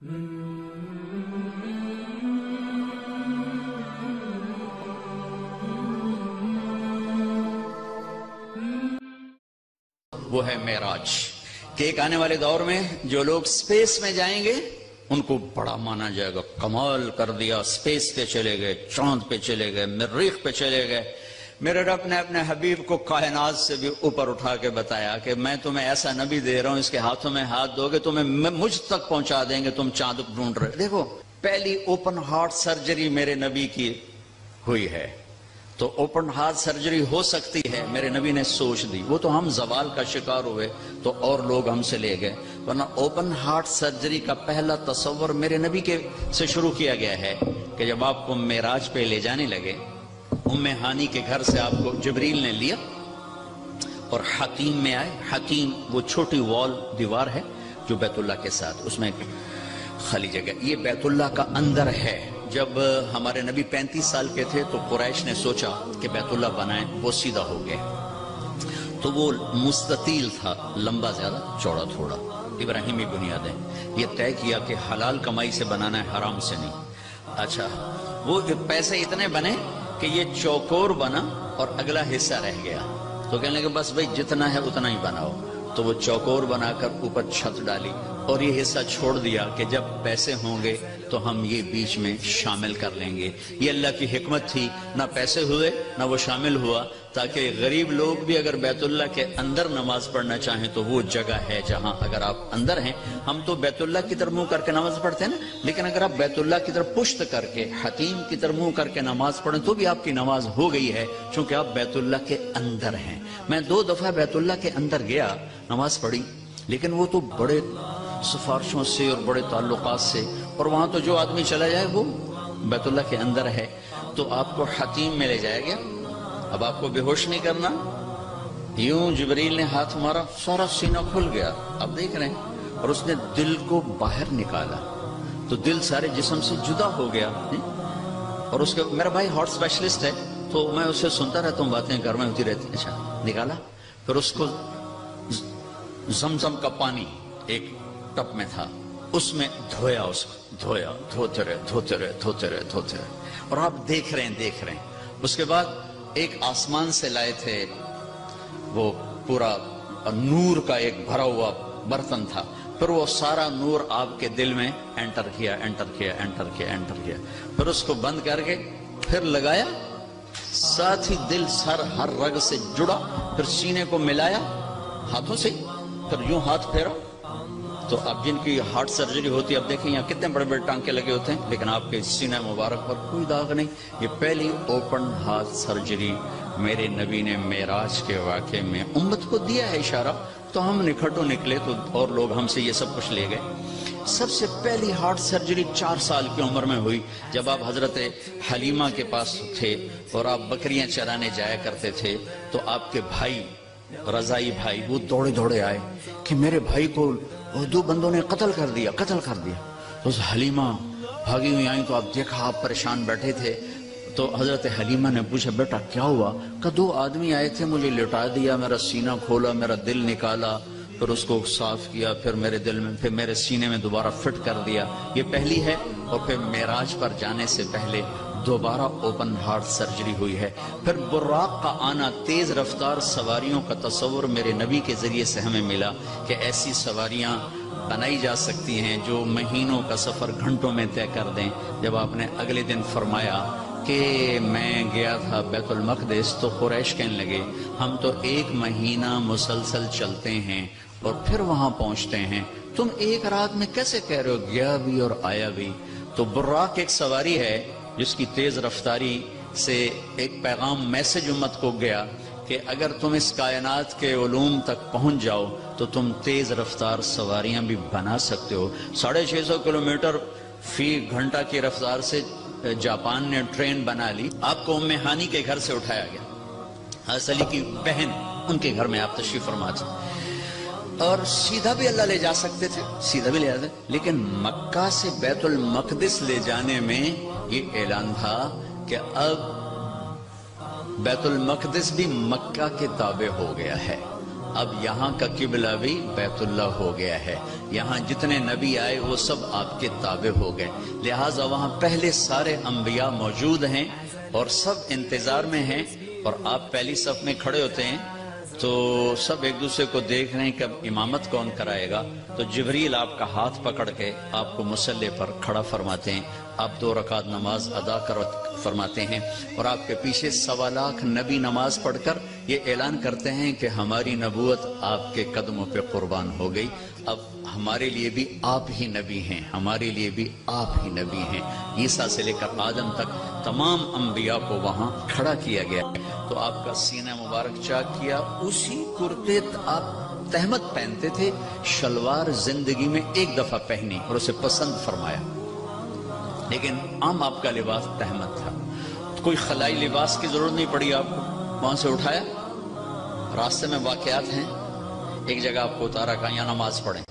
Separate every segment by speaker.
Speaker 1: وہ ہے معراج کہ ایک آنے والے دور میں جو لوگ سپیس میں جائیں گے ان کو بڑا مانا جائے گا، کمال کر دیا، سپیس پہ چلے گئے، چاند پہ چلے گئے، مریخ پہ چلے گئے۔ میرے رب نے اپنے حبیب کو کائنات سے بھی اوپر اٹھا کے بتایا کہ میں تمہیں ایسا نبی دے رہا ہوں، اس کے ہاتھوں میں ہاتھ دو گے تمہیں مجھ تک پہنچا دیں گے، تم چاند ڈھونڈ رہے۔ دیکھو پہلی اوپن ہارٹ سرجری میرے نبی کی ہوئی ہے، تو اوپن ہارٹ سرجری ہو سکتی ہے، میرے نبی نے سوچ دی۔ وہ تو ہم زوال کا شکار ہوئے تو اور لوگ ہم سے لے گئے، ورنہ اوپن ہارٹ سرجری کا پہلا تصور میرے نبی کے سے شروع کیا گیا ہے کہ جب آپ کو معراج پہ لے جانے لگے، ام ہانی کے گھر سے آپ کو جبریل نے لیا اور حتیم میں آئے۔ حتیم وہ چھوٹی وال دیوار ہے جو بیت اللہ کے ساتھ، اس میں خالی جگہ، یہ بیت اللہ کا اندر ہے۔ جب ہمارے نبی 35 سال کے تھے تو قریش نے سوچا کہ بیت اللہ بنائیں، وہ سیدھا ہو گئے تو وہ مستطیل تھا، لمبا زیادہ چوڑا تھوڑا، ابراہیمی بنیادیں، یہ طے کیا کہ حلال کمائی سے بنانا ہے، حرام سے نہیں۔ اچھا وہ پیسے اتنے بنے کہ یہ چوکور بنا اور اگلا حصہ رہ گیا، تو کہنے لگے بس بھئی جتنا ہے اتنا ہی بناؤ، تو وہ چوکور بنا کر اوپر چھت ڈالی اور یہ حصہ چھوڑ دیا کہ جب پیسے ہوں گے تو ہم یہ بیچ میں شامل کر لیں گے۔ یہ اللہ کی حکمت تھی، نہ پیسے ہوئے نہ وہ شامل ہوا، تاکہ غریب لوگ بھی اگر بیت اللہ کے اندر نماز پڑھنا چاہیں تو وہ جگہ ہے جہاں اگر آپ اندر ہیں، ہم تو بیت اللہ کی طرف منہ کر کے نماز پڑھتے ہیں نا، لیکن اگر آپ بیت اللہ کی طرف پشت کر کے حتیم کی طرف منہ کر کے نماز پڑھیں تو بھی آپ کی نماز ہو گئی ہے، چونکہ آپ بیت اللہ کے اندر ہیں۔ میں 2 دفعہ بیت اللہ کے اندر گیا، نماز پڑھی، لیکن وہ تو بڑے سفارشوں سے اور بڑے تعلقات سے، اور وہاں تو جو آدمی چلا جائے وہ بیت اللہ کے اندر ہے، تو آپ کو حتیم میں لے جائے گیا۔ اب آپ کو بے ہوش نہیں کرنا، یوں جبریل نے ہاتھ مارا، سارا سینہ کھل گیا، آپ دیکھ رہے ہیں، اور اس نے دل کو باہر نکالا تو دل سارے جسم سے جدا ہو گیا۔ اور اس کے میرا بھائی ہارٹ اسپیشلسٹ ہے تو میں اسے سنتا رہتا ہوں، باتیں گھر میں ہوتی رہتی ہیں۔ اچھا نکالا، پھر اس کو زمزم کا پانی ایک ٹپ میں تھا، اس میں دھویا، اس کو دھویا، دھوتے رہے، اور آپ دیکھ رہے ہیں۔ اس کے بعد ایک آسمان سے لائے تھے، وہ پورا نور کا ایک بھرا ہوا برتن تھا، پھر وہ سارا نور آپ کے دل میں انٹر کیا، پھر اس کو بند کر کے پھر لگایا، ساتھ ہی دل سر ہر رگ سے جڑا، پھر سینے کو ملایا ہاتھوں سے، پھر یوں ہاتھ پھیرا۔ تو اب جن کی ہارٹ سرجری ہوتی ہے، اب دیکھیں یہاں کتنے بڑے بڑے ٹانکے لگے ہوتے ہیں، لیکن آپ کے سینہ مبارک پر کوئی داغ نہیں۔ یہ پہلی اوپن ہارٹ سرجری میرے نبی نے معراج کے واقعے میں امت کو دیا ہے اشارہ، تو ہم نکھٹو نکلے تو اور لوگ ہم سے یہ سب کچھ لے گئے۔ سب سے پہلی ہارٹ سرجری 4 سال کی عمر میں ہوئی، جب آپ حضرت حلیمہ کے پاس تھے اور آپ بکریاں چرانے جایا کرتے تھے، تو آپ کے بھائی رضائی بھائی وہ دوڑے آئے کہ میرے بھائی کو 2 بندوں نے قتل کر دیا۔ تو حلیمہ بھاگی ہوئی آئیں تو آپ دیکھا آپ پریشان بیٹھے تھے، تو حضرت حلیمہ نے پوچھا بیٹا کیا ہوا؟ کہ 2 آدمی آئے تھے، مجھے لٹا دیا، میرا سینہ کھولا، میرا دل نکالا، پھر اس کو صاف کیا، پھر میرے دل میں، پھر میرے سینے میں دوبارہ فٹ کر دیا۔ یہ پہلی ہے، اور پھر معراج پر جانے سے پہلے دوبارہ اوپن ہارٹ سرجری ہوئی ہے۔ پھر براق کا آنا، تیز رفتار سواریوں کا تصور میرے نبی کے ذریعے سے ہمیں ملا کہ ایسی سواریاں بنائی جا سکتی ہیں جو مہینوں کا سفر گھنٹوں میں طے کر دیں۔ جب آپ نے اگلے دن فرمایا کہ میں گیا تھا بیت المقدس، تو قریش کہنے لگے ہم تو 1 مہینہ مسلسل چلتے ہیں اور پھر وہاں پہنچتے ہیں، تم 1 رات میں کیسے کہہ رہے ہو گیا بھی اور آیا بھی؟ تو براق ایک سواری ہے جس کی تیز رفتاری سے ایک پیغام میسج امت کو گیا کہ اگر تم اس کائنات کے علوم تک پہنچ جاؤ تو تم تیز رفتار سواریاں بھی بنا سکتے ہو۔ 650 کلومیٹر فی گھنٹہ کی رفتار سے جاپان نے ٹرین بنا لی۔ آپ کو ام ہانی کے گھر سے اٹھایا گیا، حضرت علی کی بہن، ان کے گھر میں آپ تشریف فرما تھے، اور سیدھا بھی اللہ لے جا سکتے تھے، سیدھا بھی لے جاتے، لیکن مکہ سے بیت المقدس لے جانے میں یہ اعلان تھا کہ اب بیت المقدس بھی مکہ کے تابع ہو گیا ہے، اب یہاں کا قبلہ بھی بیت اللہ ہو گیا ہے، یہاں جتنے نبی آئے وہ سب آپ کے تابع ہو گئے، لہٰذا وہاں پہلے سارے انبیاء موجود ہیں اور سب انتظار میں ہیں، اور آپ پہلی صف میں کھڑے ہوتے ہیں تو سب ایک دوسرے کو دیکھ رہے ہیں کہ اب امامت کون کرائے گا، تو جبریل آپ کا ہاتھ پکڑ کے آپ کو مصلی پر کھڑا فرماتے ہیں، آپ 2 رکعت نماز ادا فرماتے ہیں، اور آپ کے پیچھے 1.25 لاکھ نبی نماز پڑھ کر یہ اعلان کرتے ہیں کہ ہماری نبوت آپ کے قدموں پہ قربان ہو گئی، اب ہمارے لیے بھی آپ ہی نبی ہیں، ہمارے لیے بھی آپ ہی نبی ہیں۔ عیسیٰ سے لے کر آدم تک تمام انبیاء کو وہاں کھڑا کیا گیا، تو آپ کا سینہ مبارک چاک کیا، اسی کرتے آپ تہمت پہنتے تھے، شلوار زندگی میں ایک دفعہ پہنی اور اسے پسند فرمایا، لیکن عام آپ کا لباس تہمت تھا، کوئی خلائی لباس کی ضرورت نہیں پڑی، آپ کو وہاں سے اٹھایا، راستے میں واقعات ہیں، ایک جگہ آپ کو اتارا، کہا یہاں نماز پڑھیں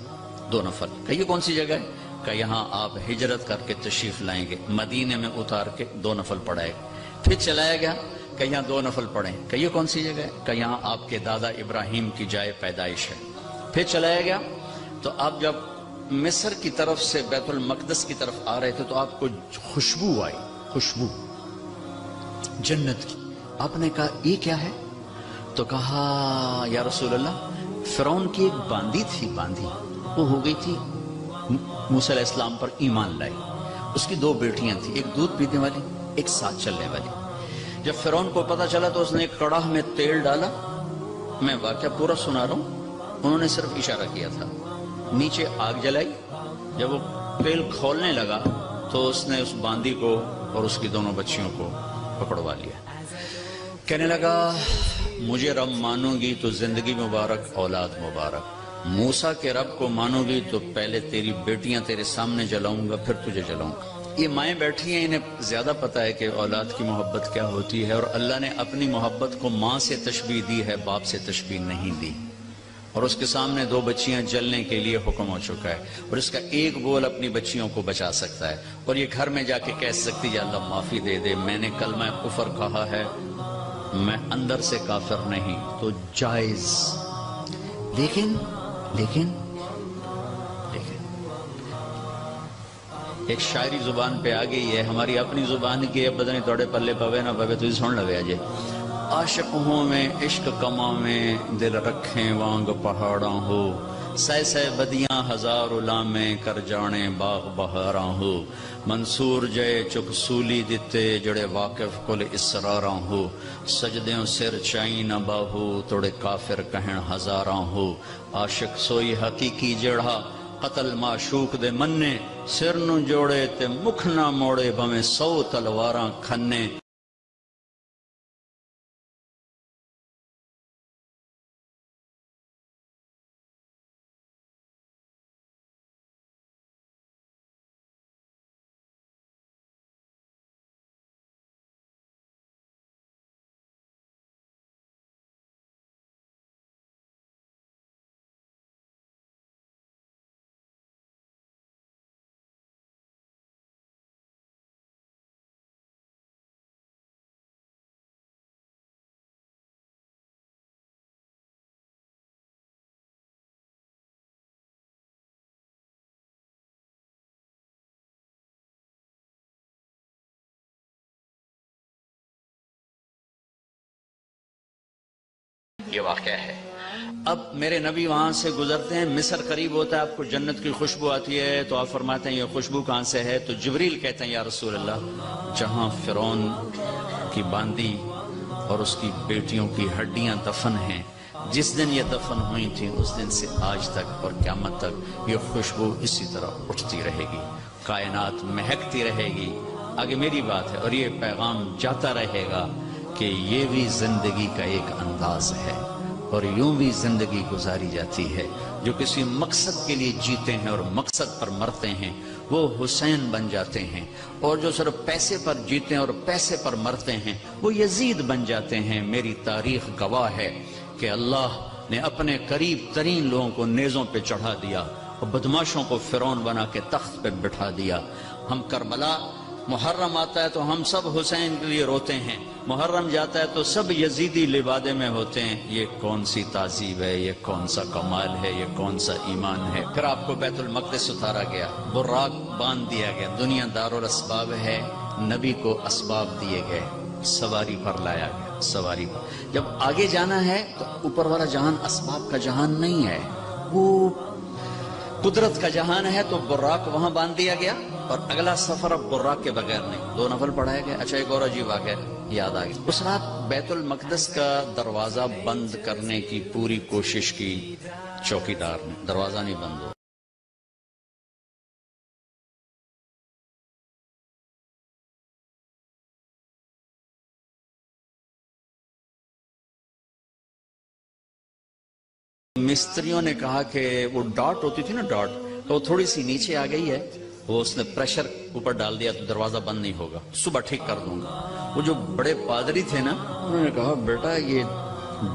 Speaker 1: 2 نفل، کہ یہ کون سی جگہ ہے، کہ یہاں آپ ہجرت کر کے تشریف لائیں گے، مدینے میں اتار کے 2 نفل پڑھائے گا، پھر چلایا گیا کہ یہاں 2 نفل پڑھیں، کہ یہ کون سی جگہ ہے، کہ یہاں آپ کے دادا ابراہیم کی جائے پیدائش ہے، پھر چلایا گیا تو آپ جب مصر کی طرف سے بیت المقدس کی طرف آ رہے تھے تو آپ کو خوشبو آئی، خوشبو جنت کی، آپ نے کہا یہ کیا ہے، تو کہا یا رسول اللہ فرعون کی ایک باندی تھی، باندی وہ ہو گئی تھی، موسیٰ علیہ السلام پر ایمان لائی، اس کی 2 بیٹیاں تھیں، ایک دودھ پینے والی ایک ساتھ چلنے والی، جب فرعون کو پتا چلا تو اس نے ایک کڑاہ میں تیل ڈالا، میں واقعہ پورا سنا رہا ہوں، انہوں نے صرف اشارہ کیا تھا، نیچے آگ جلائی، جب وہ تیل کھولنے لگا تو اس نے اس باندی کو اور اس کی دونوں بچیوں کو پکڑوا لیا، کہنے لگا مجھے رب مانو گی تو زندگی مبارک اولاد مبارک، موسیٰ کے رب کو مانو گی تو پہلے تیری بیٹیاں تیرے سامنے جلاؤں گا پھر تجھے جلاؤں گا۔ یہ مائیں بیٹھی ہیں، انہیں زیادہ پتہ ہے کہ اولاد کی محبت کیا ہوتی ہے، اور اللہ نے اپنی محبت کو ماں سے تشبیہ دی ہے، باپ سے تشبیہ نہیں دی، اور اس کے سامنے 2 بچیاں جلنے کے لیے حکم ہو چکا ہے، اور اس کا ایک بول اپنی بچیوں کو بچا سکتا ہے، اور یہ گھر میں جا کے کہہ سکتی یا اللہ معافی دے دے، میں نے کلمہ کفر کہا ہے، میں اندر سے کافر نہیں، تو جائز، لیکن ایک شاعری زبان پہ آ گئی ہے، ہماری اپنی زبان کی ہے، پتہ نہیں توڑے پلے پوے نہ پوے، تو سن لگے جی، عاشق ہوں میں عشق کما میں دل رکھیں وانگ پہاڑاں ہو، سہ سہ بدیاں ہزار علامیں کر جانے باغ بہاراں ہو، منصور جے چک سولی دیتے جڑے واقف کل اسراراں ہو، سجدیوں سر چائی نہ باہو توڑے کافر کہن ہزاراں ہو، عاشق سوئی حقیقی جڑا قتل معشوق دے مننے، سر نو جوڑے تے مکھ نہ موڑے بھویں 100 تلواراں کھنے۔ یہ واقعہ ہے۔ اب میرے نبی وہاں سے گزرتے ہیں، مصر قریب ہوتا ہے، آپ کو جنت کی خوشبو آتی ہے، تو آپ فرماتے ہیں یہ خوشبو کہاں سے ہے، تو جبریل کہتے ہیں یا رسول اللہ جہاں فرعون کی باندی اور اس کی بیٹیوں کی ہڈیاں دفن ہیں، جس دن یہ دفن ہوئی تھی اس دن سے آج تک اور قیامت تک یہ خوشبو اسی طرح اٹھتی رہے گی، کائنات مہکتی رہے گی۔ آگے میری بات ہے اور یہ پیغام جاتا رہے گا کہ یہ بھی زندگی کا ایک انداز ہے، اور یوں بھی زندگی گزاری جاتی ہے۔ جو کسی مقصد کے لیے جیتے ہیں اور مقصد پر مرتے ہیں وہ حسین بن جاتے ہیں، اور جو صرف پیسے پر جیتے ہیں اور پیسے پر مرتے ہیں وہ یزید بن جاتے ہیں۔ میری تاریخ گواہ ہے کہ اللہ نے اپنے قریب ترین لوگوں کو نیزوں پہ چڑھا دیا اور بدماشوں کو فرعون بنا کے تخت پہ بٹھا دیا۔ ہم کربلا محرم آتا ہے تو ہم سب حسین کے لیے روتے ہیں، محرم جاتا ہے تو سب یزیدی لبادے میں ہوتے ہیں۔ یہ کون سی تہذیب ہے، یہ کون سا کمال ہے، یہ کون سا ایمان ہے۔ پھر آپ کو بیت المقدس اتارا گیا، براق باندھ دیا گیا، دنیا دارالاسباب ہے، نبی کو اسباب دیے گئے، سواری پر لایا گیا، سواری پر۔ جب آگے جانا ہے تو اوپر والا جہان اسباب کا جہان نہیں ہے، وہ قدرت کا جہان ہے، تو براق وہاں باندھ دیا گیا، اور اگلا سفر اب براق کے بغیر نہیں، 2 نفل پڑھایا گیا۔ اچھا ایک اور عجیب واقعہ یاد آ گیا، اس رات بیت المقدس کا دروازہ بند کرنے کی پوری کوشش کی چوکیدار نے، دروازہ نہیں بند ہوا۔ مستریوں نے کہا کہ وہ ڈاٹ ہوتی تھی نا، ڈاٹ، تو وہ تھوڑی سی نیچے آ گئی ہے، وہ اس نے پریشر اوپر ڈال دیا تو دروازہ بند نہیں ہوگا، صبح ٹھیک کر دوں گا۔ وہ جو بڑے پادری تھے نا، انہوں نے کہا بیٹا یہ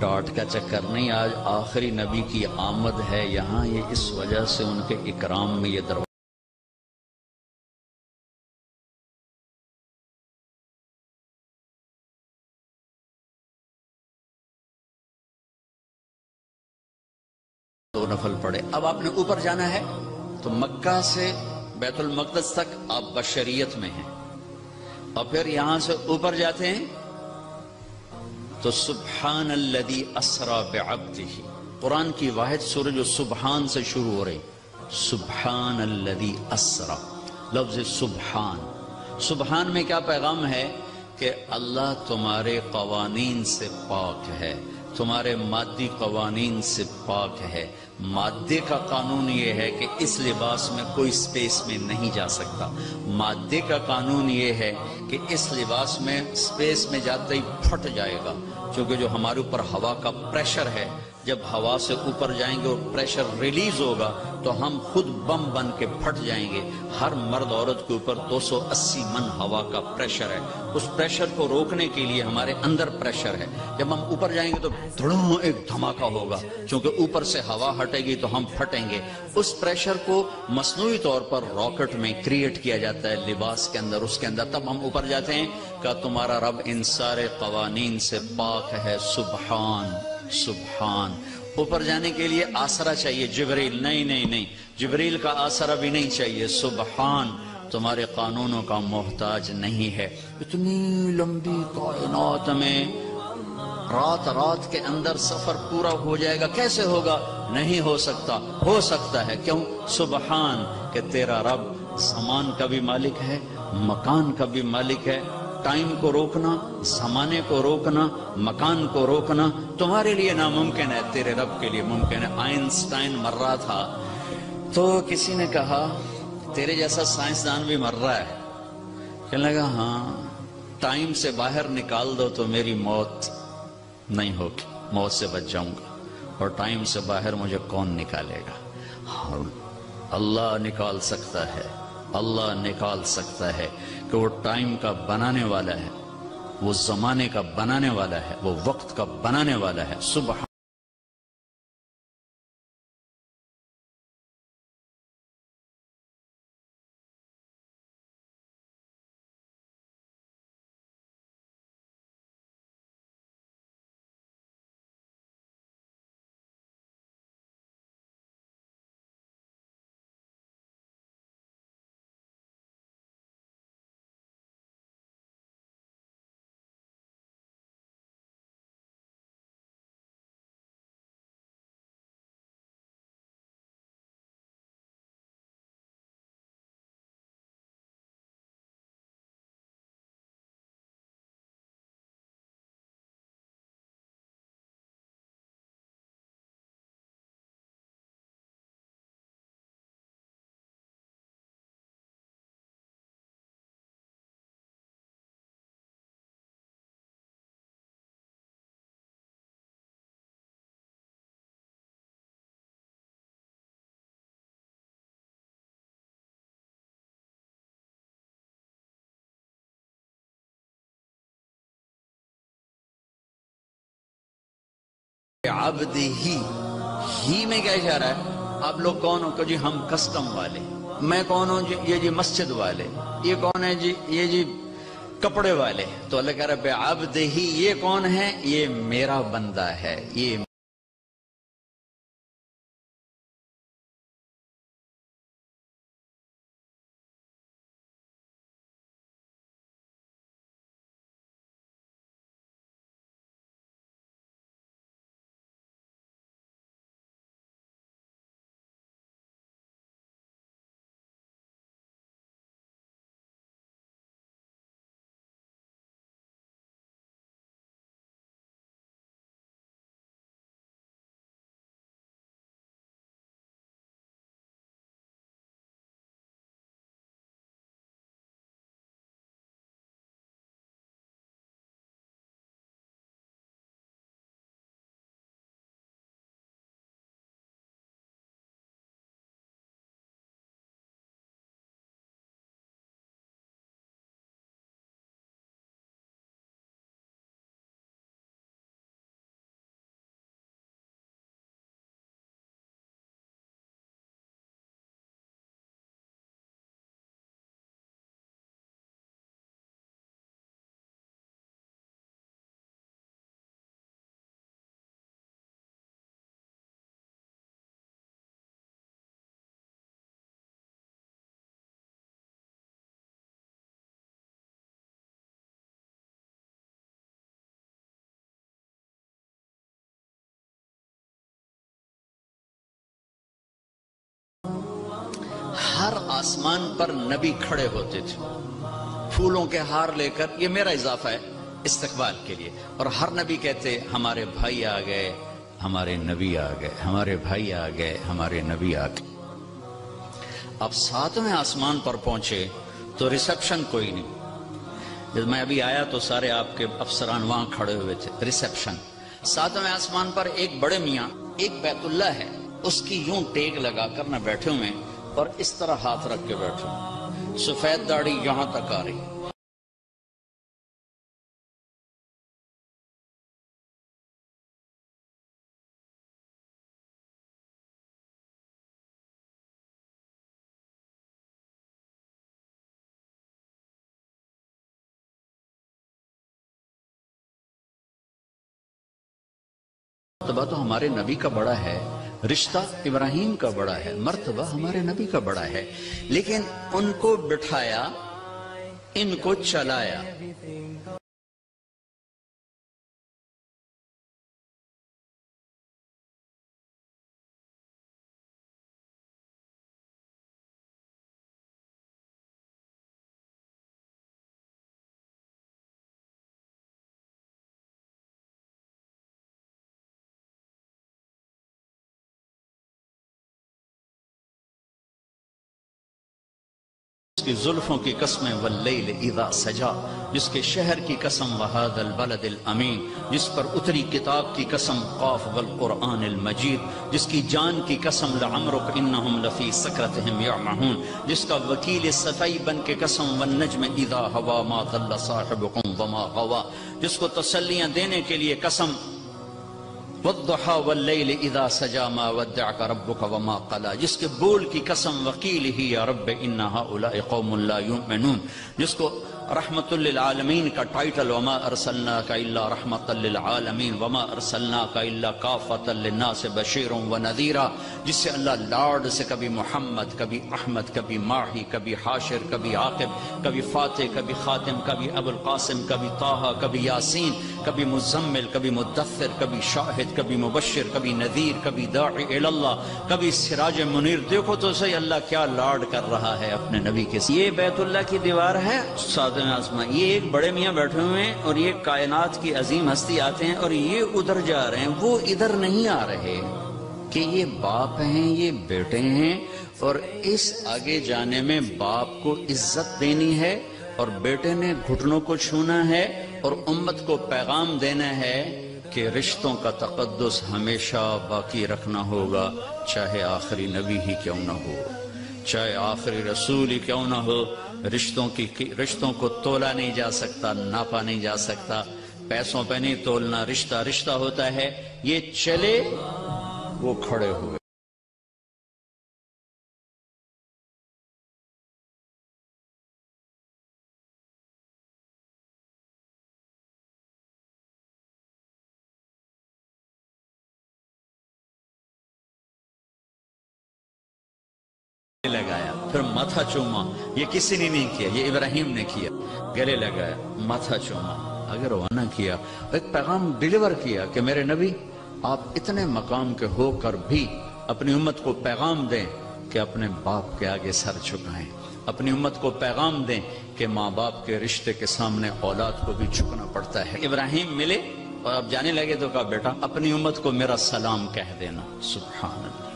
Speaker 1: ڈاٹ کا چکر نہیں، آج آخری نبی کی آمد ہے یہاں، یہ اس وجہ سے ان کے اکرام میں یہ دروازہ دو نفل پڑے۔ اب آپ نے اوپر جانا ہے تو مکہ سے بیت المقدس تک آپ بشریت میں ہیں، اور پھر یہاں سے اوپر جاتے ہیں تو سبحان الذی اسری بعبدہ، قرآن کی واحد سورہ جو سبحان سے شروع ہو رہی، سبحان الذی اسری، لفظ سبحان۔ سبحان میں کیا پیغام ہے کہ اللہ تمہارے قوانین سے پاک ہے، تمہارے مادی قوانین سے پاک ہے۔ مادے کا قانون یہ ہے کہ اس لباس میں کوئی سپیس میں نہیں جا سکتا، مادے کا قانون یہ ہے کہ اس لباس میں سپیس میں جاتے ہی پھٹ جائے گا، کیونکہ جو ہمارے اوپر ہوا کا پریشر ہے، جب ہوا سے اوپر جائیں گے اور پریشر ریلیز ہوگا تو ہم خود بم بن کے پھٹ جائیں گے۔ ہر مرد عورت کے اوپر 280 من ہوا کا پریشر ہے، اس پریشر کو روکنے کے لیے ہمارے اندر پریشر ہے، جب ہم اوپر جائیں گے تو دھڑوں ایک دھماکہ ہوگا، چونکہ اوپر سے ہوا ہٹے گی تو ہم پھٹیں گے۔ اس پریشر کو مصنوعی طور پر راکٹ میں کریٹ کیا جاتا ہے، لباس کے اندر، اس کے اندر، تب ہم اوپر جاتے ہیں کہ تمہارا رب ان سارے قوانین سے پاک ہے، سبحان سبحان۔ اوپر جانے کے لیے آسرا چاہیے، جبریل نہیں، جبریل کا آسرا بھی نہیں چاہیے، سبحان تمہارے قانونوں کا محتاج نہیں ہے۔ اتنی لمبی کائنات میں رات کے اندر سفر پورا ہو جائے گا، کیسے ہوگا؟ نہیں ہو سکتا، ہو سکتا ہے، کیوں؟ سبحان کہ تیرا رب زمان کا بھی مالک ہے، مکان کا بھی مالک ہے، ٹائم کو روکنا، زمانے کو روکنا، مکان کو روکنا تمہارے لیے ناممکن ہے، تیرے رب کے لیے ممکن ہے۔ آئنسٹائن مر رہا تھا تو کسی نے کہا تیرے جیسا سائنسدان بھی مر رہا ہے، کہنے لگا ہاں، ٹائم سے باہر نکال دو تو میری موت نہیں ہوگی، موت سے بچ جاؤں گا، اور ٹائم سے باہر مجھے کون نکالے گا؟ ہاں، اللہ نکال سکتا ہے، اللہ نکال سکتا ہے کہ وہ ٹائم کا بنانے والا ہے، وہ زمانے کا بنانے والا ہے، وہ وقت کا بنانے والا ہے۔ سبحان عبدہ ہی میں کیا اشارہ ہے؟ آپ لوگ کون ہو کہ جی ہم کسٹم والے، میں کون ہوں جی؟ یہ جی مسجد والے. یہ کون ہے جی؟ یہ جی کپڑے والے. تو اللہ کہہ رہا ہے عبدہ، یہ کون ہے؟ یہ میرا بندہ ہے. یہ ہر آسمان پر نبی کھڑے ہوتے تھے پھولوں کے ہار لے کر. یہ میرا اضافہ ہے استقبال کے لیے. اور ہر نبی کہتے ہمارے بھائی آ گئے، ہمارے نبی آ گئے، ہمارے بھائی آ گئے، ہمارے نبی آ گئے. اب 7ویں آسمان پر پہنچے تو ریسپشن کوئی نہیں. جب میں ابھی آیا تو سارے آپ کے افسران وہاں کھڑے ہوئے تھے. ریسپشن 7ویں آسمان پر ایک بڑے میاں، ایک بیت اللہ ہے، اس کی یوں ٹیک لگا کر نہ بیٹھے ہوئے اور اس طرح ہاتھ رکھ کے بیٹھے، سفید داڑھی یہاں تک آ رہی. مرتبہ تو ہمارے نبی کا بڑا ہے، رشتہ ابراہیم کا بڑا ہے، مرتبہ ہمارے نبی کا بڑا ہے، لیکن ان کو بٹھایا، ان کو چلایا. جس کی زلفوں کی قسمیں واللیل اذا سجا، جس کے شہر کی قسم وہذا البلد الامین، جس پر اتری کتاب کی قسم قاف والقرآن المجید، جس کی جان کی قسم لعمرک انہم لفی سکرتہم یعمہون، جس کا وکیل صفائی بن کے قسم والنجم اذا ہوا ما ضل صاحبکم وما غوا، جس کو تسلیاں دینے کے لیے قسم والضحى واللیل اذا سجا ما ودعک ربک وما قلا، جس کے بول کی قسم وقیل ہی یا رب ان ہؤلاء قوم لا یؤمنون، جس کو رحمت للعالمین کا ٹائٹل وما ارسلناک الا رحمت للعالمین وما ارسلناک الا کافۃ للناس بشیر ونذیرا، جس سے اللہ لاڈ سے کبھی محمد، کبھی احمد، کبھی ماہی، کبھی حاشر، کبھی عاقب، کبھی فاتح، کبھی خاتم، کبھی ابو القاسم، کبھی طٰہٰ، کبھی یاسین، کبھی مزمل، کبھی مدثر، کبھی شاہد، کبھی مبشر، کبھی نذیر، کبھی داعی اللہ، کبھی سراج منیر. دیکھو تو صحیح اللہ کیا لاڈ کر رہا ہے اپنے نبی کے ساتھ. یہ بیت اللہ کی دیوار ہے 7ویں آسمان. یہ ایک بڑے میاں بیٹھے ہوئے ہیں اور یہ کائنات کی عظیم ہستی آتے ہیں اور یہ ادھر جا رہے ہیں، وہ ادھر نہیں آ رہے. کہ یہ باپ ہیں، یہ بیٹے ہیں، اور اس آگے جانے میں باپ کو عزت دینی ہے اور بیٹے نے گھٹنوں کو چھونا ہے اور امت کو پیغام دینا ہے کہ رشتوں کا تقدس ہمیشہ باقی رکھنا ہوگا، چاہے آخری نبی ہی کیوں نہ ہو، چاہے آخری رسول ہی کیوں نہ ہو. رشتوں کو تولا نہیں جا سکتا، ناپا نہیں جا سکتا، پیسوں پہ نہیں تولنا. رشتہ رشتہ ہوتا ہے. یہ چلے، وہ کھڑے ہوئے. پھر ماتھا چوما. یہ کسی نے نہیں کیا, یہ ابراہیم نے کیا. گلے لگایا, ماتھا چوما, اگر روانہ کیا, ایک پیغام ڈیلیور کیا کہ میرے نبی آپ اتنے مقام کے ہو کر بھی اپنی امت کو پیغام دیں کہ اپنے باپ کے آگے سر جھکائیں. اپنی امت کو پیغام دیں کہ ماں باپ کے رشتے کے سامنے اولاد کو بھی جھکنا پڑتا ہے. ابراہیم ملے اور اب جانے لگے تو کہا بیٹا اپنی امت کو میرا سلام کہہ دینا. سبحان اللہ,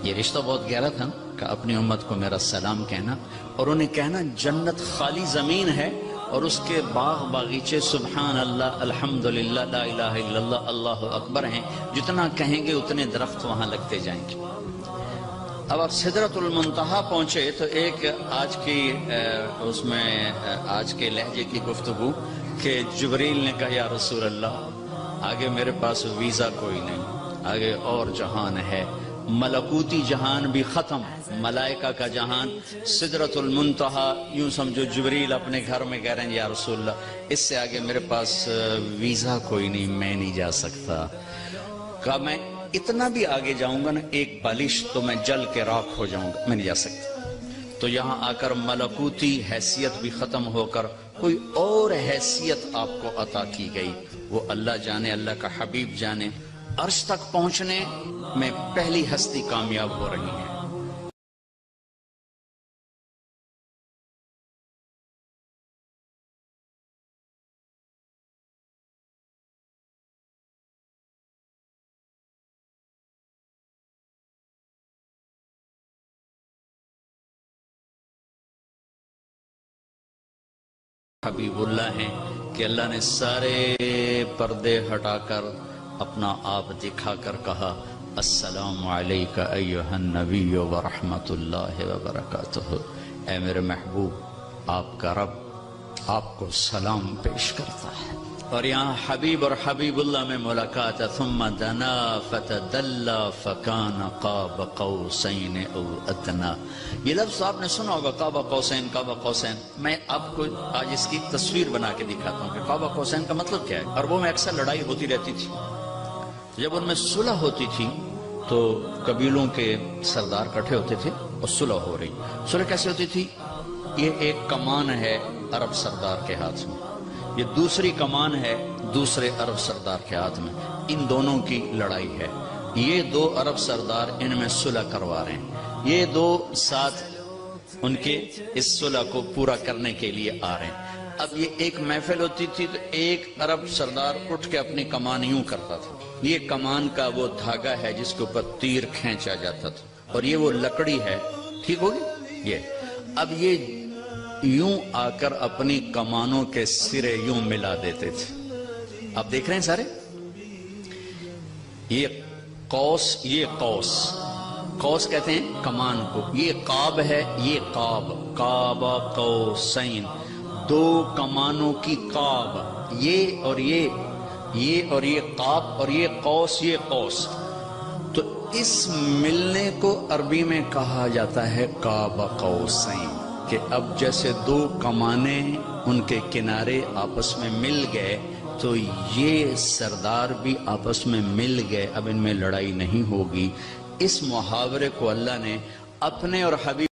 Speaker 1: یہ رشتہ بہت گہرا تھا کہ اپنی امت کو میرا سلام کہنا, اور انہیں کہنا جنت خالی زمین ہے اور اس کے باغ باغیچے سبحان اللہ الحمدللہ لا الہ الا اللہ اللہ اکبر ہیں. جتنا کہیں گے اتنے درخت وہاں لگتے جائیں گے. اب آپ سدرۃ المنتہا پہنچے تو ایک آج کی اس میں آج کے لہجے کی گفتگو کہ جبریل نے کہا یا رسول اللہ آگے میرے پاس ویزا کوئی نہیں, آگے اور جہان ہے, ملکوتی جہان بھی ختم, ملائکہ کا جہان, سدرۃ المنتہا. یوں سمجھو جبریل اپنے گھر میں کہہ رہے ہیں یا رسول اللہ اس سے آگے میرے پاس ویزا کوئی نہیں, میں نہیں جا سکتا. کہا میں اتنا بھی آگے جاؤں گا نا ایک بالش تو میں جل کے راکھ ہو جاؤں گا, میں نہیں جا سکتا. تو یہاں آ کر ملکوتی حیثیت بھی ختم ہو کر کوئی اور حیثیت آپ کو عطا کی گئی, وہ اللہ جانے, اللہ کا حبیب جانے. عرش تک پہنچنے میں پہلی ہستی کامیاب ہو رہی ہے. حبیب اللہ ہیں کہ اللہ نے سارے پردے ہٹا کر اپنا آپ دکھا کر کہا السلام علیکہ ایہا النبی ورحمت اللہ وبرکاتہ. اے میرے محبوب آپ کا رب آپ کو سلام پیش کرتا ہے. اور یہاں حبیب اور حبیب اللہ میں ملاقات ہے. ثم دنا فتدلا فکان قاب قوسین او ادنا. یہ لفظ آپ نے سنا ہوگا قاب قوسین, قاب قوسین. میں آپ کو آج اس کی تصویر بنا کے دکھاتا ہوں کہ قاب قوسین کا مطلب کیا ہے. عربوں میں اکثر لڑائی ہوتی رہتی تھی, جب ان میں صلح ہوتی تھی تو قبیلوں کے سردار کٹھے ہوتے تھے اور صلح ہو رہی. صلح کیسے ہوتی تھی؟ یہ ایک کمان ہے عرب سردار کے ہاتھ میں, یہ دوسری کمان ہے دوسرے عرب سردار کے ہاتھ میں, ان دونوں کی لڑائی ہے. یہ دو عرب سردار ان میں صلح کروا رہے ہیں, یہ دو ساتھ ان کے اس صلح کو پورا کرنے کے لیے آ رہے ہیں. اب یہ ایک محفل ہوتی تھی تو ایک عرب سردار اٹھ کے اپنی کمان یوں کرتا تھا, یہ کمان کا وہ دھاگا ہے جس کے اوپر تیر کھینچا جاتا تھا, اور یہ وہ لکڑی ہے, ٹھیک ہوگی یہ. اب یہ یوں آ کر اپنی کمانوں کے سرے یوں ملا دیتے تھے. آپ دیکھ رہے ہیں سارے, یہ قوس, یہ قوس, قوس کہتے ہیں کمان کو, یہ قاب ہے, یہ قاب, قاب قوسین, دو کمانوں کی قاب, یہ اور یہ اور یہ قاب, اور یہ قوس, یہ قوس. تو اس ملنے کو عربی میں کہا جاتا ہے قاب قوسین, کہ اب جیسے دو کمانیں ان کے کنارے آپس میں مل گئے تو یہ سردار بھی آپس میں مل گئے, اب ان میں لڑائی نہیں ہوگی. اس محاورے کو اللہ نے اپنے اور حبیب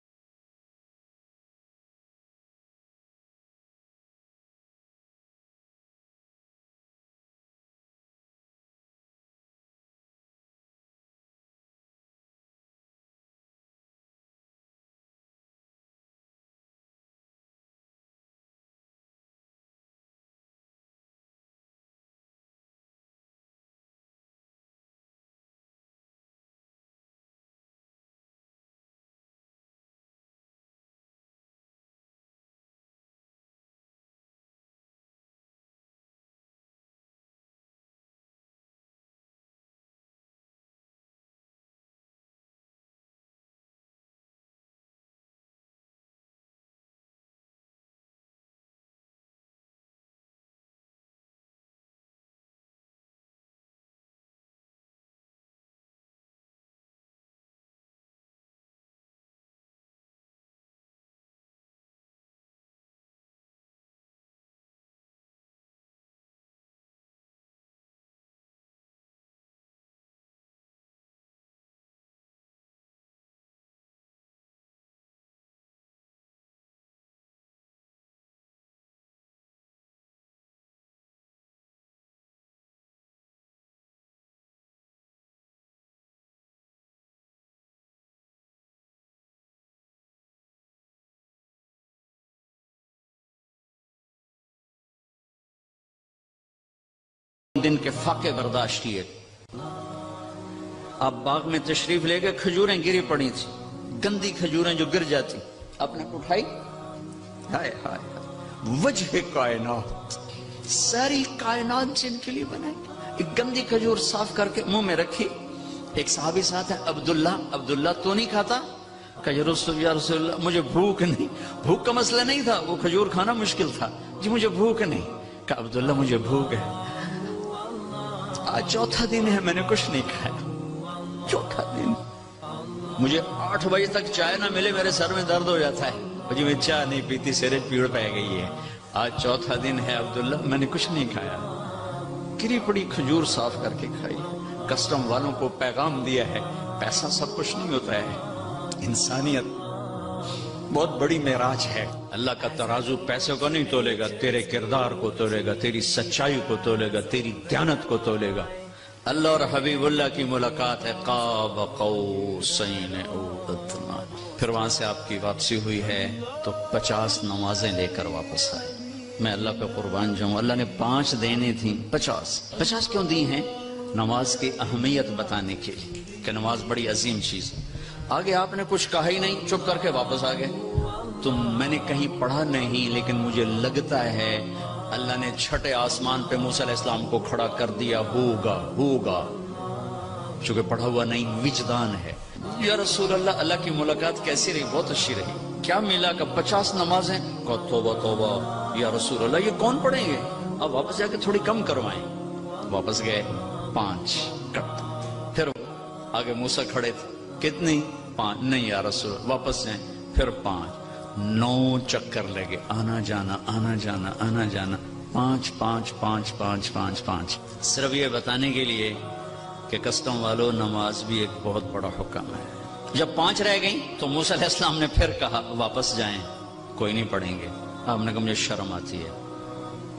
Speaker 1: دن کے فاقے برداشت کیے. آپ باغ میں تشریف لے گئے, کھجوریں گری پڑی تھی, گندی کھجوریں جو گر جاتی, آپ نے اٹھائی, ہائے ہائے وجہ کائنات, ساری کائنات جن کے لیے بنائی, ایک گندی کھجور صاف کر کے منہ میں رکھی. ایک صحابی ساتھ ہے عبداللہ تو نہیں کھاتا؟ کہ یا رسول اللہ مجھے بھوک نہیں. بھوک کا مسئلہ نہیں تھا, وہ کھجور کھانا مشکل تھا. جی مجھے بھوک نہیں. کہ عبداللہ مجھے بھوک ہے, آج چوتھا دن ہے میں نے کچھ نہیں کھایا, چوتھا دن, مجھے 8 بجے تک چائے نہ ملے میرے سر میں درد ہو جاتا ہے. مجھے میں چائے نہیں پیتی, سرے پیڑ پہ گئی ہے. آج چوتھا دن ہے عبداللہ, میں نے کچھ نہیں کھایا. گری پڑی کھجور صاف کر کے کھائی. کسٹم والوں کو پیغام دیا ہے, پیسہ سب کچھ نہیں ہوتا ہے, انسانیت بہت بڑی معراج ہے. اللہ کا ترازو پیسے کو نہیں تولے گا, تیرے کردار کو تولے گا, تیری سچائی کو تولے گا, تیری دیانت کو تولے گا. اللہ اور حبیب اللہ کی ملاقات ہے, قاب قوسین او ادنی. پھر وہاں سے آپ کی واپسی ہوئی ہے تو 50 نمازیں لے کر واپس آئے. میں اللہ پہ قربان جاؤں, اللہ نے 5 دینے تھیں, 50 کیوں دی ہیں؟ نماز کی اہمیت بتانے کے لیے کہ نماز بڑی عظیم چیز ہے. آگے آپ نے کچھ کہا ہی نہیں, چپ کر کے واپس آ گئے. تو میں نے کہیں پڑھا نہیں, لیکن مجھے لگتا ہے اللہ نے چھٹے آسمان پہ موسیٰ علیہ السلام کو کھڑا کر دیا, ہوگا, چونکہ پڑھا ہوا نہیں, وجدان ہے. یا رسول اللہ, اللہ کی ملاقات کیسی رہی؟ بہت اچھی رہی. کیا ملا؟ کہ 50 نمازیں. کہا توبہ یا رسول اللہ, یہ کون پڑھیں گے؟ اب واپس جا کے تھوڑی کم کروائیں. واپس گئے, 5 کٹ. پھر آگے موسیٰ کھڑے تھے, کتنی؟ 5. نہیں یا رسول اللہ, واپس جائیں. پھر 5. 9 چکر لگے, آنا جانا 5. صرف یہ بتانے کے لیے کہ کسٹم والوں, نماز بھی ایک بہت بڑا حکم ہے. جب 5 رہ گئیں تو موسیٰ علیہ السلام نے پھر کہا واپس جائیں, کوئی نہیں پڑھیں گے. آپ نے کہا مجھے شرم آتی ہے,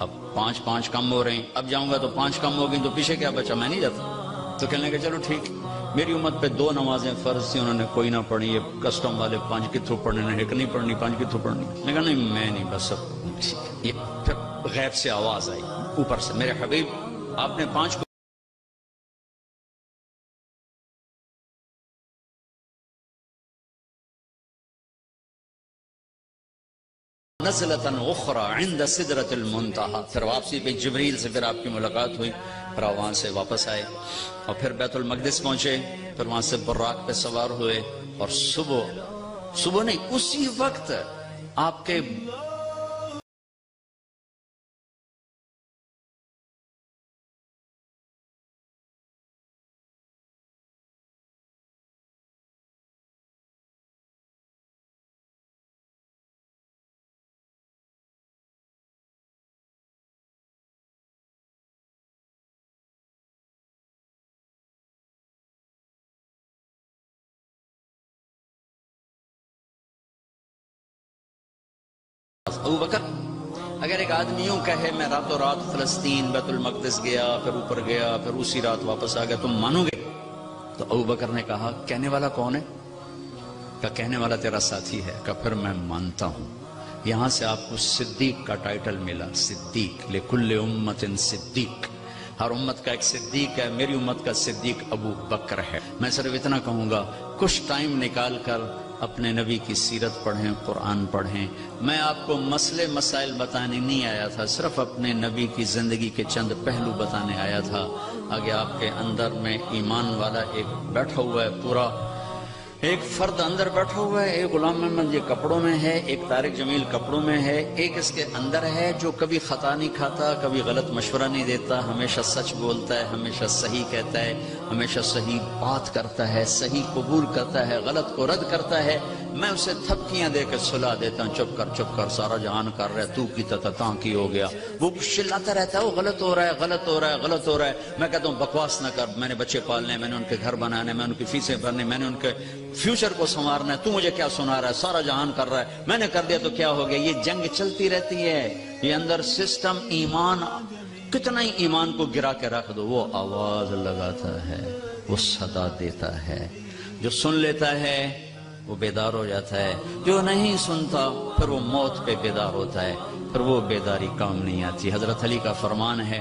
Speaker 1: اب 5 کم ہو رہے ہیں, اب جاؤں گا تو 5 کم ہو گئی, تو پیچھے کیا بچا, میں نہیں جاتا. تو کہنے لگے چلو ٹھیک. میری امت پہ 2 نمازیں فرض تھی, انہوں نے کوئی نہ پڑھی. یہ کسٹم والے 5 کے تھرو پڑھنے, ایک نہیں پڑھنی, 5 کے تھرو پڑھنی. میں کہا نہیں, میں نہیں, بس اب. یہ پھر غیب سے آواز آئی اوپر سے, میرے حبیب آپ نے 5 کو نزلتاً اخرى عند سدرۃ المنتہی. پھر واپسی پہ جبریل سے پھر آپ کی ملاقات ہوئی, پھر وہاں سے واپس آئے اور پھر بیت المقدس پہنچے. پھر وہاں سے براق پہ سوار ہوئے اور صبح نہیں, اسی وقت آپ کے ابو بکر, اگر ایک آدمی یوں کہے میں راتوں رات فلسطین بیت المقدس گیا, پھر اوپر گیا, پھر اسی رات واپس آ گیا, تم مانو گے؟ تو ابو بکر نے کہا کہنے والا کون ہے؟ کہ کہنے والا تیرا ساتھی ہے. کہ پھر میں مانتا ہوں. یہاں سے آپ کو صدیق کا ٹائٹل ملا, صدیق. لکل امت صدیق, ہر امت کا ایک صدیق ہے. میری امت کا صدیق ابو بکر ہے. میں صرف اتنا کہوں گا, کچھ ٹائم نکال کر اپنے نبی کی سیرت پڑھیں, قرآن پڑھیں. میں آپ کو مسائل بتانے نہیں آیا تھا, صرف اپنے نبی کی زندگی کے چند پہلو بتانے آیا تھا. آگے آپ کے اندر میں ایمان والا ایک بیٹھا ہوا ہے, پورا ایک فرد اندر بیٹھا ہوا ہے. ایک غلام محمد یہ کپڑوں میں ہے, ایک طارق جمیل کپڑوں میں ہے, ایک اس کے اندر ہے جو کبھی خطا نہیں کھاتا, کبھی غلط مشورہ نہیں دیتا, ہمیشہ سچ بولتا ہے, ہمیشہ صحیح کہتا ہے, ہمیشہ صحیح بات کرتا ہے, صحیح قبول کرتا ہے, غلط کو رد کرتا ہے. میں اسے تھپکیاں دے کے سلا دیتا ہوں, چپ کر سارا جہان کر رہا ہے, تو کی تاں کی ہو گیا. وہ چلاتا رہتا ہے, وہ غلط ہو رہا ہے. میں کہتا ہوں بکواس نہ کر, میں نے بچے پالنے, میں نے ان کے گھر بنانے, میں نے ان کی فیسیں بھرنے, میں نے ان کے فیوچر کو سنوارنا ہے. تو مجھے کیا سنا رہا ہے, سارا جہان کر رہا ہے, میں نے کر دیا تو کیا ہو گیا. یہ جنگ چلتی رہتی ہے. یہ اندر سسٹم ایمان, کتنا ہی ایمان کو گرا کے رکھ دو, وہ آواز لگاتا ہے, وہ صدا دیتا ہے. جو سن لیتا ہے وہ بیدار ہو جاتا ہے, جو نہیں سنتا پھر وہ موت پہ بیدار ہوتا ہے, پھر وہ بیداری کام نہیں آتی. حضرت علی کا فرمان ہے,